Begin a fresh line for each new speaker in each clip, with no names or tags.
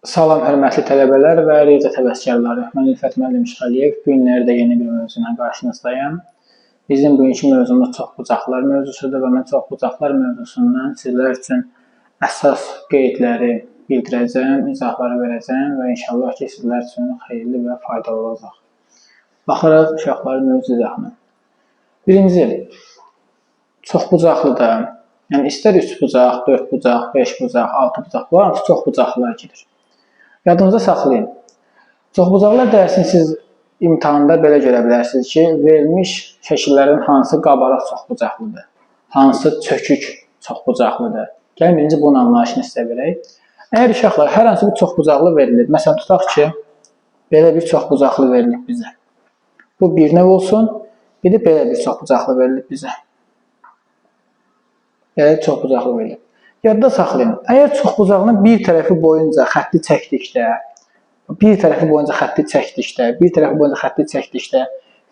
Salam hörmətli tələbələr və riyaziyyat həvəskarları. Mən İlfət müəllim Şıxəliyev. Bu günlərdə yeni bir mövzuyla qarşınızdayım. Bizim bugünkü mövzumuz çoxbucaqlar mövzusudur və mən çoxbucaqlar mövzusundan sizlər üçün əsas qeydləri bildirəcəm, izahları verəcəm və inşallah ki, sizlər üçün xeyirli və faydalı olacaq. Baxırıq uşaqların mövzu izahına. Birinci, çoxbucaqlıda, yəni istər 3 bucaq, 4 bucaq, 5 bucaq, 6 bucaq, bu hamısı çoxbucaqlılar gedir. Yadınıza saxlayın. Çoxbucaqlar dərsini siz imtahanda belə görə bilərsiniz ki, verilmiş şəkillərin hansı qabarıq çoxbucaqlıdır, hansı çökük çoxbucaqlıdır. Gəlin birinci bunun anlayışını sizə verək. Əgər uşaqlar hər hansı bir çoxbucaqlı verilir, məsələn tutaq ki, belə bir çoxbucaqlı verilib bizə. Bu bir növ olsun, bir də belə bir çoxbucaqlı verilib bizə. Belə bir çoxbucaqlı verilib. Yadda saxlayın, əgər çoxbucağının bir tərəfi boyunca xətti çəkdikdə,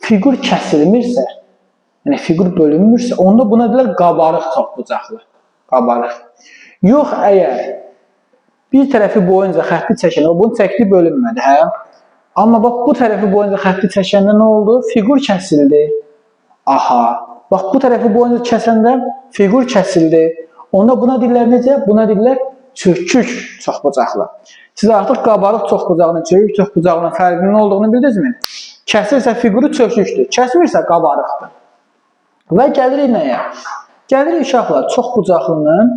fiqur kəsilmirsə, yəni fiqur bölünmürsə, onda buna deyilər qabarıq çoxbucaqlı. Qabarıq. Yox, əgər bir tərəfi boyunca xətti çəkəndə, bunun çəkdiyi bölünmədi, hə? Amma bax, bu tərəfi boyunca xətti çəkəndə nə oldu? Fiqur kəsildi. Aha, bax, bu tərəfi boyunca kəsəndə fiqur kəsildi. Onda buna deyirlər necə? Buna deyirlər çökük çoxbucaqlı. Siz artıq qabarıq çoxbucaqlının, çökük çoxbucaqlının fərqinin nə olduğunu bildinizmi? Kəsirsə fiquru çökükdür, kəsmirsə qabarıqdır. Və gəlirik nəyə? Gəlirik uşaqlar çoxbucaqlının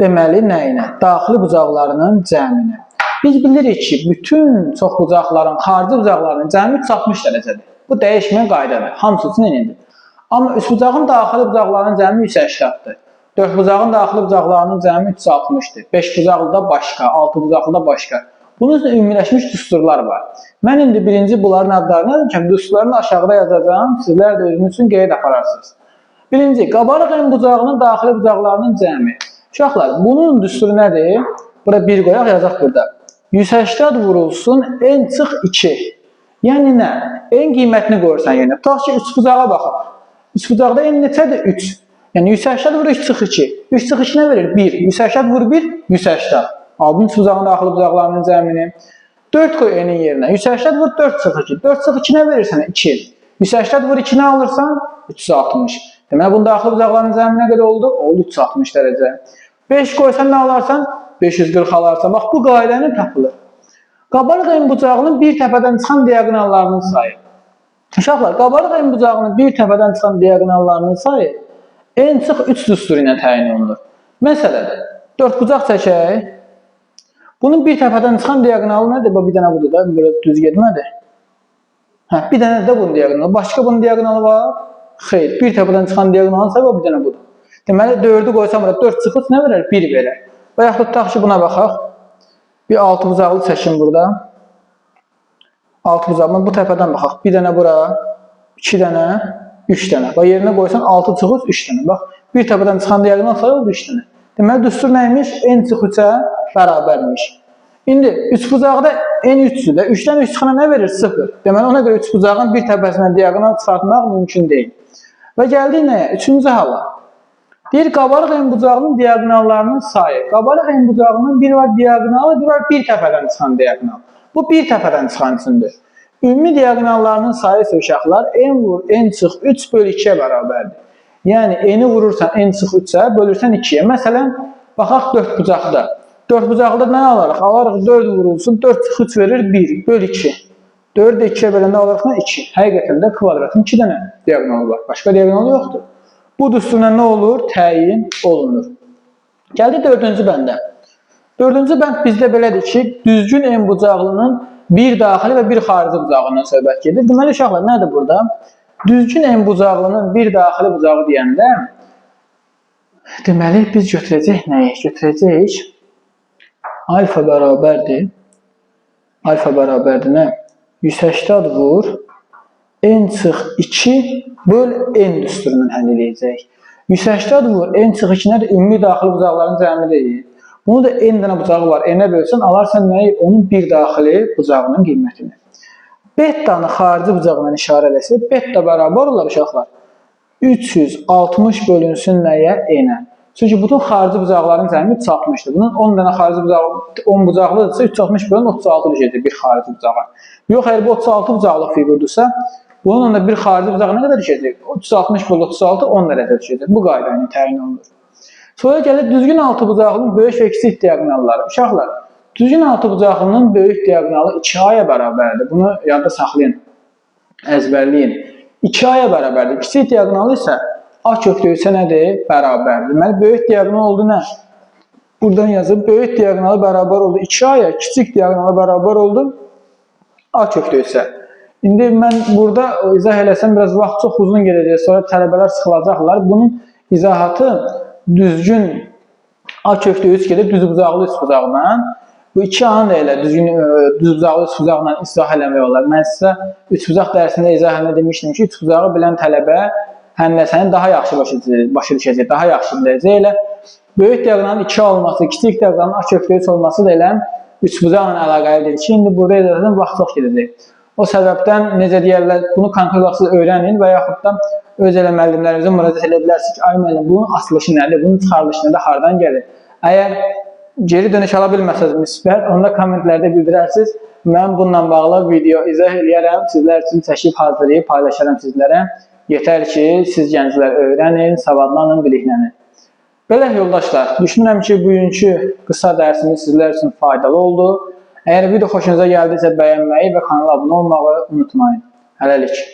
deməli nəyinə? Daxili bucaqlarının cəminə. Biz bilirik ki, bütün çoxbucaqların, xarici bucaqlarının cəmi 360 dərəcədir. Bu dəyişməyən qaydadır, hamısı üçün eynidir. Amma üçbucağın daxili bucaqlarının cəmi 180-dir. 4 bucağın daxili bucaqlarının cəmi 360-dır. 5 bucaqlı da başqa, 6 bucaqlı da başqa. Bunun üçün ümumiləşmiş düsturlar var. Mən indi birinci bunların adlarını yazmışam, düsturlarını aşağıda yazacağım, sizlər də özünüz üçün qeyd apararsınız. Birinci, qabarıq ən bucağının daxili bucaqlarının cəmi. Uşaqlar, bunun düsturu nədir? Burada bir qoyaq, yazaq burada. 180 vurulsun, n çıx 2. Yəni nə? N qiymətini qoyursan yenə. Tutaq ki, 3 bucağa baxaq. 3 bucaqda n neçədir? 3. Yəni 180 vur 3 çıx 2. 3 çıx 2 nə verir? 1. 180 vur 1, 180. Aldın 3 bucağın daxili bucaqlarının cəmini. 4 qoy n-in yerinə. 180 vur 4 çıx 2. 4 çıx 2 nə verir sənə? 2. 180 vur 2 nə alırsan? 360. Deməli, bunun daxili bucaqlarının cəmi nə qədər oldu? Oldu 360 dərəcə. 5 qoysan nə alarsan? 540 alarsan. Bax, bu qaydanı tapılır. Qabarıq ən bucağının bir təpədən çıxan diaqonallarının sayı. Uşaqlar, qabarıq ən bucağının bir təpədən çıxan diaqonallarının sayı n çıx 3 düsturu ilə təyin olunur. Məsələn, 4 bucaq çəkək. Bunun bir təpədən çıxan diaqonalı nədir? Bir dənə budur da, belə düz getmədi. Bir dənə də bunun diaqonalı. Başqa bunun diaqonalı var? Xeyr, bir təpədən çıxan diaqonalı sayı bir dənə budur. Deməli, 4-ü qoysam burada 4 çıx 3 nə verər? 1 verər. Və yaxud tutaq ki, buna baxaq. Bir 6 bucaqlı çəkim burada. 6 bucaqlı, bu təpədən baxaq. Bir dənə bura, 2 dənə, 3 dənə. Bax, yerinə qoysan 6 çıx 3, 3 dənə. Bax, bir təpədən çıxan diaqonal sayı oldu 3 dənə. Deməli, düstur nəymiş? N çıx 3-ə bərabərmiş. İndi, 3 bucaqda N 3-dür. 3-dən 3 çıxana nə verir? 0. Deməli, ona görə 3 bucağın bir təpəsindən diaqonal çıxartmaq mümkün deyil. Və gəldik nəyə? Üçüncü hala. Deyir, qabarıq ən bucağının diaqonallarının sayı. Qabarıq ən bucağının bir var diaqonalı, bir var bir təpədən çıxan diaqonal. Bu bir təpədən çıxan üçündür. Ümumi diaqonallarının sayı isə uşaqlar n vur n çıx 3 bölü 2-yə bərabərdir. Yəni, n-i vurursan n çıx 3-ə, bölürsən 2-yə. Məsələn, baxaq 4 bucaqda. 4 bucaqda nə alarıq? Alarıq 4 vurulsun, 4 çıx 3 verir 1 bölü 2. 4-ü 2-yə böləndə alarıq 2. Həqiqətən də kvadratın 2 dənə diaqonalı var. Başqa diaqonalı yoxdur. Bu düsturla nə olur? Təyin olunur. Gəldi 4-cü bəndə. 4-cü bənd bizdə belədir ki, düzgün n bucaqlının bir daxili və bir xarici bucağından söhbət gedir. Deməli, uşaqlar, nədir burada? Düzgün n bucaqlının bir daxili bucağı deyəndə, deməli, biz götürəcək nəyi? Götürəcək alfa bərabərdir. Alfa bərabərdir nə? 180 vur n çıx 2 böl n düsturundan həll edəcək. 180 vur n çıx 2 nədir? Ümumi daxili bucaqların cəmi deyil. Bunu da n dənə bucağı var. N-ə bölsən, alarsan nəyi? Onun bir daxili bucağının qiymətini. Bettanı xarici bucağından işarə eləsək, betta bərabər olar uşaqlar. 360 bölünsün nəyə? N-ə. Çünki bütün xarici bucaqların cəmi 360-dır. Bunun 10 dənə xarici bucağı, 10 bucaqlıdırsa 360 bölün 36 düşəcək bir xarici bucağa. Yox, əgər bu 36 bucaqlı fiqurdursa, bunun onda bir xarici bucağı nə qədər düşəcək? 360 bölü 36 10 dərəcə düşəcək. Bu qayda ilə təyin olunur. Sonra gəlir düzgün altı bucaqlının böyük və kiçik diaqonalları. Uşaqlar, düzgün altı bucaqlının böyük diaqonalı 2A-ya bərabərdir. Bunu yadda saxlayın, əzbərləyin. 2A-ya bərabərdir. Kiçik diaqonalı isə A kökdə 3-ə nədir? Bərabərdir. Deməli, böyük diaqonal oldu nə? Buradan yazıb, böyük diaqonalı bərabər oldu 2A-ya, kiçik diaqonalı bərabər oldu A kökdə 3-ə. İndi mən burada izah eləsəm, biraz vaxt çox uzun gedəcək, sonra tələbələr sıxılacaqlar. Bunun izahatı düzgün A kökdə 3 gedib düz bucaqlı üst bucaqla. Bu 2A-nı da elə düzgün düz bucaqlı üst bucaqla izah eləmək olar. Mən sizə üç bucaq dərsində izah eləmə demişdim ki, üç bucağı bilən tələbə həndəsəni daha yaxşı başa düşəcək, daha yaxşı biləcək. Elə böyük diaqonalın 2A olması, kiçik diaqonalın A kökdə 3 olması da elə üç bucaqla əlaqəlidir ki, indi burada edədən vaxt çox gedəcək. O səbəbdən necə deyərlər, bunu konkret olaraq siz öyrənin və yaxud da öz elə müəllimlərinizə müraciət edə bilərsiniz ki, ay müəllim, bunun açılışı nədir, bunun çıxarılışı nədir, hardan gəlir? Əgər geri dönüş ala bilməsəniz müsbət, onda kommentlərdə bildirərsiniz. Mən bununla bağlı video izah eləyərəm, sizlər üçün çəkib hazırlayıb paylaşaram sizlərə. Yetər ki, siz gənclər öyrənin, savadlanın, biliklənən. Belə yoldaşlar, düşünürəm ki, bugünkü qısa dərsimiz sizlər üçün faydalı oldu. Əgər video xoşunuza gəldiysə bəyənməyi və kanala abunə olmağı unutmayın. Hələlik.